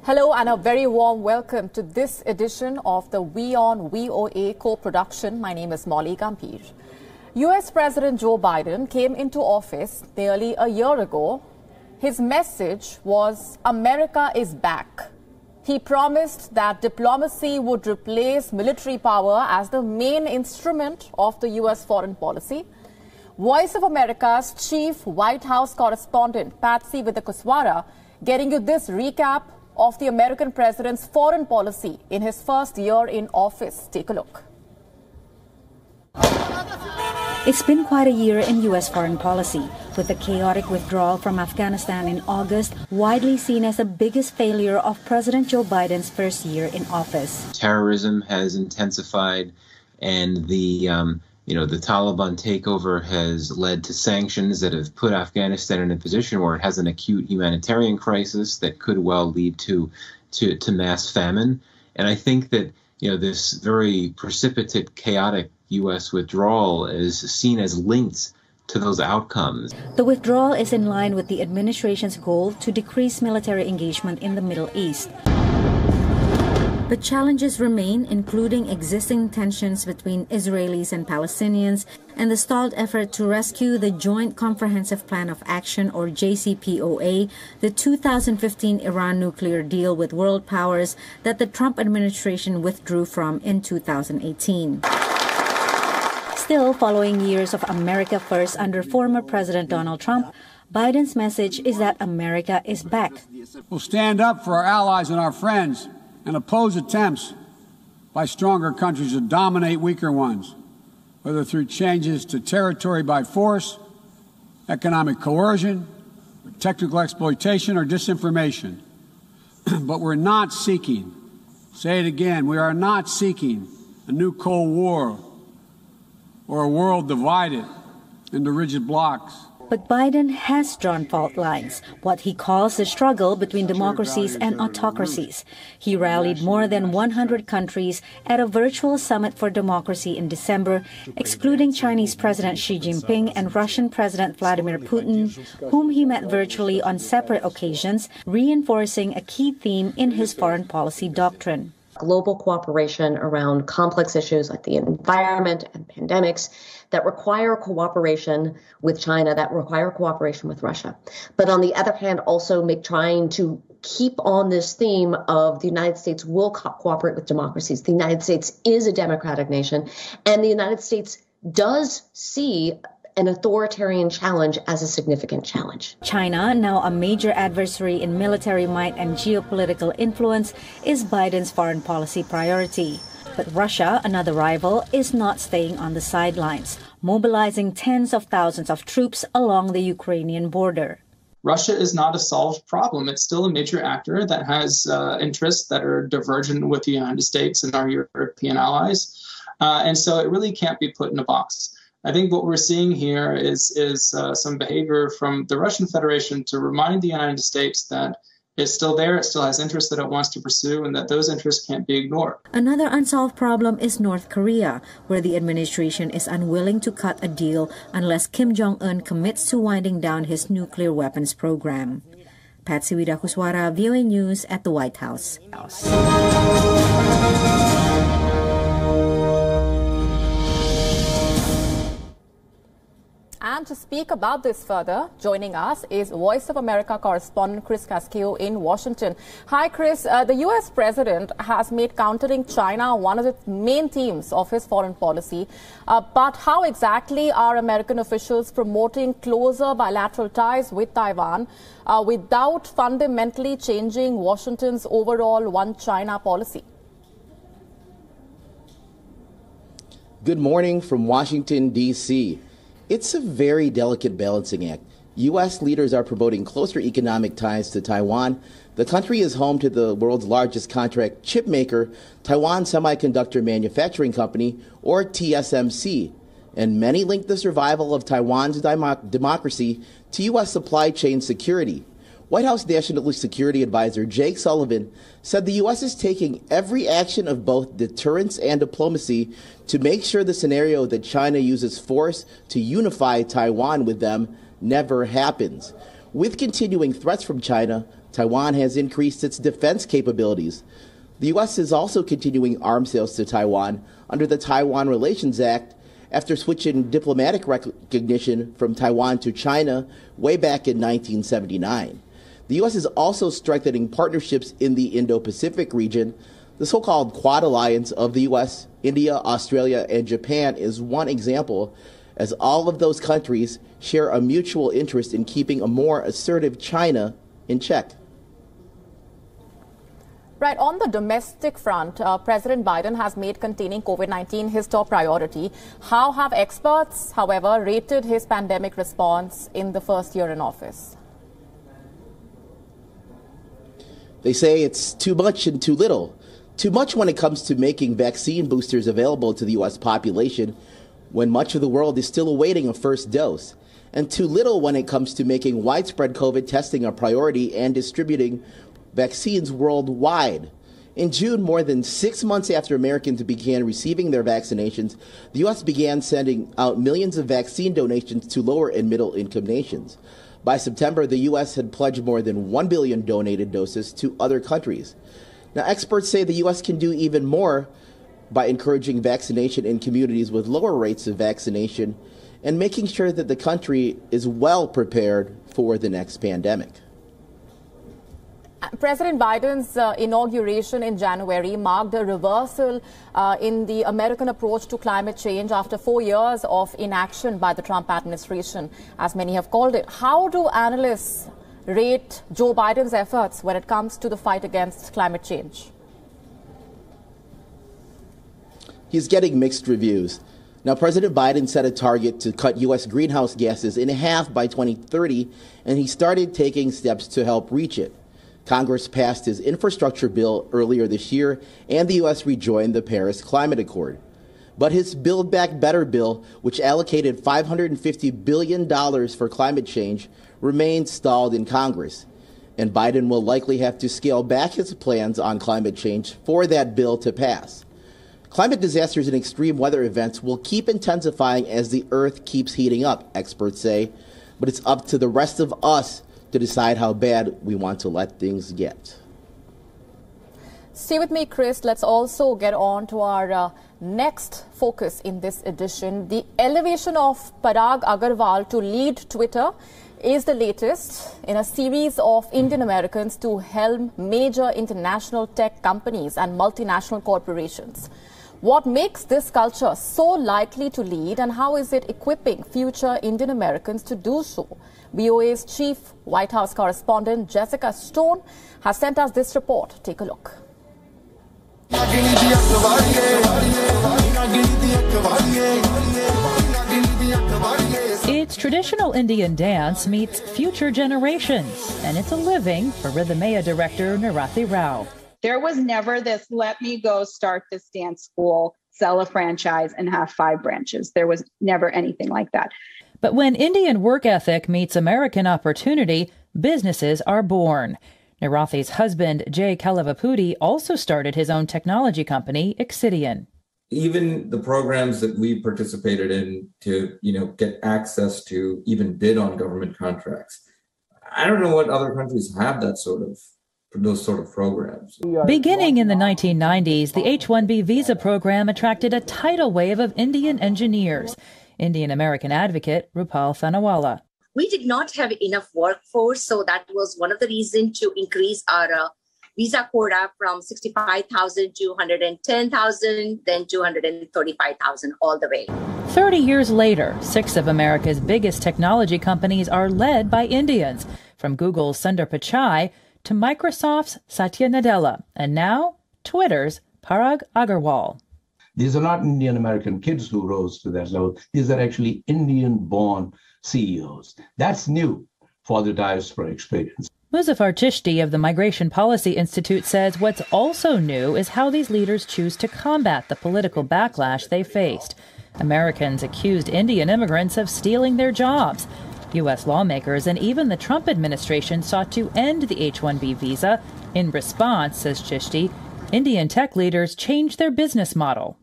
Hello and a very warm welcome to this edition of the WION-VOA Co-Production. My name is Molly Gambhir. US President Joe Biden came into office nearly a year ago. His message was, America is back. He promised that diplomacy would replace military power as the main instrument of the US foreign policy. Voice of America's chief White House correspondent, Patsy Widakuswara, getting you this recap of the American president's foreign policy in his first year in office. Take a look. It's been quite a year in U.S. foreign policy, with the chaotic withdrawal from Afghanistan in August widely seen as the biggest failure of President Joe Biden's first year in office. Terrorism has intensified, and the Taliban takeover has led to sanctions that have put Afghanistan in a position where it has an acute humanitarian crisis that could well lead to mass famine. And I think that this very precipitate, chaotic U.S. withdrawal is seen as linked to those outcomes. The withdrawal is in line with the administration's goal to decrease military engagement in the Middle East. But challenges remain, including existing tensions between Israelis and Palestinians and the stalled effort to rescue the Joint Comprehensive Plan of Action, or JCPOA, the 2015 Iran nuclear deal with world powers that the Trump administration withdrew from in 2018. Still, following years of America First under former President Donald Trump, Biden's message is that America is back. We'll stand up for our allies and our friends and oppose attempts by stronger countries to dominate weaker ones, whether through changes to territory by force, economic coercion, technical exploitation, or disinformation. But we're not seeking, say it again, we are not seeking a new Cold War or a world divided into rigid blocs. But Biden has drawn fault lines, what he calls the struggle between democracies and autocracies. He rallied more than 100 countries at a virtual summit for democracy in December, excluding Chinese President Xi Jinping and Russian President Vladimir Putin, whom he met virtually on separate occasions, reinforcing a key theme in his foreign policy doctrine. Global cooperation around complex issues like the environment and pandemics that require cooperation with China, that require cooperation with Russia. But on the other hand, also trying to keep on this theme of the United States will cooperate with democracies. The United States is a democratic nation, and the United States does see an authoritarian challenge as a significant challenge. China, now a major adversary in military might and geopolitical influence, is Biden's foreign policy priority. But Russia, another rival, is not staying on the sidelines, mobilizing tens of thousands of troops along the Ukrainian border. Russia is not a solved problem. It's still a major actor that has interests that are divergent with the United States and our European allies. And so it really can't be put in a box. I think what we're seeing here is some behavior from the Russian Federation to remind the United States that it's still there, it still has interests that it wants to pursue, and that those interests can't be ignored. Another unsolved problem is North Korea, where the administration is unwilling to cut a deal unless Kim Jong-un commits to winding down his nuclear weapons program. Patsy Widakuswara, VOA News at the White House. And to speak about this further, joining us is Voice of America correspondent Chris Casquillo in Washington. Hi, Chris. The U.S. president has made countering China one of the main themes of his foreign policy. But how exactly are American officials promoting closer bilateral ties with Taiwan without fundamentally changing Washington's overall one China policy? Good morning from Washington, D.C. It's a very delicate balancing act. U.S. leaders are promoting closer economic ties to Taiwan. The country is home to the world's largest contract chip maker, Taiwan Semiconductor Manufacturing Company, or TSMC. And many link the survival of Taiwan's democracy to U.S. supply chain security. White House National Security Advisor Jake Sullivan said the U.S. is taking every action of both deterrence and diplomacy to make sure the scenario that China uses force to unify Taiwan with them never happens. With continuing threats from China, Taiwan has increased its defense capabilities. The U.S. is also continuing arms sales to Taiwan under the Taiwan Relations Act after switching diplomatic recognition from Taiwan to China way back in 1979. The U.S. is also strengthening partnerships in the Indo-Pacific region. The so-called Quad Alliance of the U.S., India, Australia, and Japan is one example, as all of those countries share a mutual interest in keeping a more assertive China in check. Right, on the domestic front, President Biden has made containing COVID-19 his top priority. How have experts, however, rated his pandemic response in the first year in office? They say it's too much and too little. Too much when it comes to making vaccine boosters available to the U.S. population when much of the world is still awaiting a first dose. And too little when it comes to making widespread COVID testing a priority and distributing vaccines worldwide. In June, more than 6 months after Americans began receiving their vaccinations, the U.S. began sending out millions of vaccine donations to lower and middle income nations. By September, the U.S. had pledged more than 1 billion donated doses to other countries. Now, experts say the U.S. can do even more by encouraging vaccination in communities with lower rates of vaccination and making sure that the country is well prepared for the next pandemic. President Biden's inauguration in January marked a reversal in the American approach to climate change after 4 years of inaction by the Trump administration, as many have called it. How do analysts rate Joe Biden's efforts when it comes to the fight against climate change? He's getting mixed reviews. Now, President Biden set a target to cut U.S. greenhouse gases in half by 2030, and he started taking steps to help reach it. Congress passed his infrastructure bill earlier this year, and the U.S. rejoined the Paris Climate Accord. But his Build Back Better bill, which allocated $550 billion for climate change, remains stalled in Congress. And Biden will likely have to scale back his plans on climate change for that bill to pass. Climate disasters and extreme weather events will keep intensifying as the Earth keeps heating up, experts say. But it's up to the rest of us to decide how bad we want to let things get. Stay with me, Chris. Let's also get on to our next focus in this edition. The elevation of Parag Agarwal to lead Twitter is the latest in a series of Indian Americans to helm major international tech companies and multinational corporations. What makes this culture so likely to lead, and how is it equipping future Indian Americans to do so? VOA's chief White House correspondent Jessica Stone has sent us this report. Take a look. It's traditional Indian dance meets future generations, and it's a living for Rhythmaya director Narathi Rao. There was never this, let me go start this dance school, sell a franchise, and have 5 branches. There was never anything like that. But when Indian work ethic meets American opportunity, businesses are born. Narathi's husband, Jay Kalavapudi, also started his own technology company, Exidian. Even the programs that we participated in to, get access to even bid on government contracts. I don't know what other countries have those sort of programs. Beginning in the 1990s, the H-1B visa program attracted a tidal wave of Indian engineers. Indian American advocate Rupal Thanawala. We did not have enough workforce, so that was one of the reasons to increase our visa quota from 65,000 to 110,000, then 235,000 all the way. 30 years later, 6 of America's biggest technology companies are led by Indians, from Google's Sundar Pichai to Microsoft's Satya Nadella, and now Twitter's Parag Agarwal. These are not Indian American kids who rose to that level. These are actually Indian-born CEOs. That's new for the diaspora experience. Muzaffar Chishti of the Migration Policy Institute says what's also new is how these leaders choose to combat the political backlash they faced. Americans accused Indian immigrants of stealing their jobs. U.S. lawmakers and even the Trump administration sought to end the H-1B visa. In response, says Chishti, Indian tech leaders changed their business model.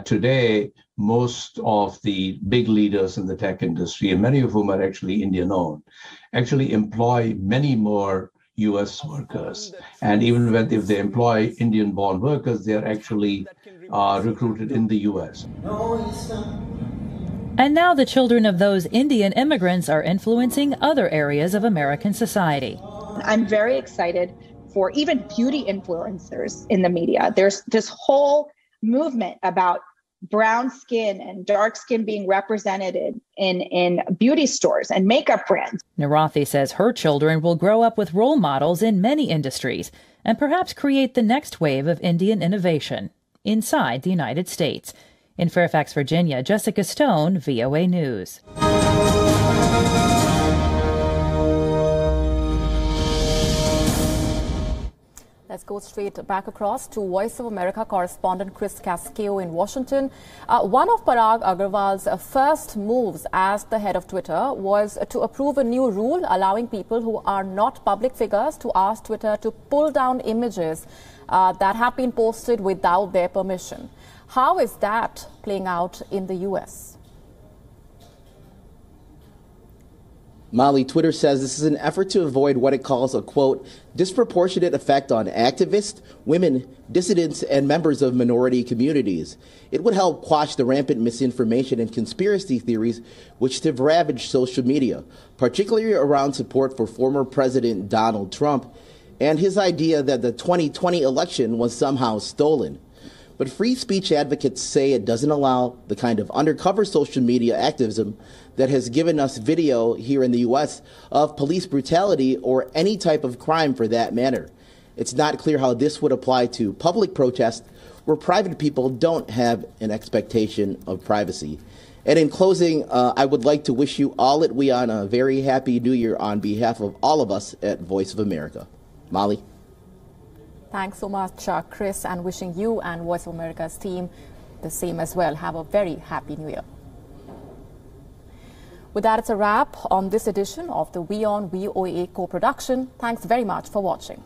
Today, most of the big leaders in the tech industry, and many of whom are actually Indian-owned, actually employ many more U.S. workers. And even if they employ Indian-born workers, they are actually recruited in the U.S. And now the children of those Indian immigrants are influencing other areas of American society. I'm very excited for even beauty influencers in the media. There's this whole movement about brown skin and dark skin being represented in beauty stores and makeup brands. Narathi says her children will grow up with role models in many industries and perhaps create the next wave of Indian innovation inside the United States. In Fairfax, Virginia, Jessica Stone, VOA News. Let's go straight back across to Voice of America correspondent Chris Casqueo in Washington. One of Parag Agrawal's first moves as the head of Twitter was to approve a new rule allowing people who are not public figures to ask Twitter to pull down images that have been posted without their permission. How is that playing out in the U.S.? Molly, Twitter says this is an effort to avoid what it calls a, quote, disproportionate effect on activists, women, dissidents, and members of minority communities. It would help quash the rampant misinformation and conspiracy theories which have ravaged social media, particularly around support for former President Donald Trump and his idea that the 2020 election was somehow stolen. But free speech advocates say it doesn't allow the kind of undercover social media activism that has given us video here in the U.S. of police brutality or any type of crime for that matter. It's not clear how this would apply to public protest where private people don't have an expectation of privacy. And in closing, I would like to wish you all at WION a very happy New Year on behalf of all of us at Voice of America. Molly? Thanks so much, Chris, and wishing you and Voice of America's team the same as well. Have a very happy New Year. With that, it's a wrap on this edition of the WION-VOA Co-Production. Thanks very much for watching.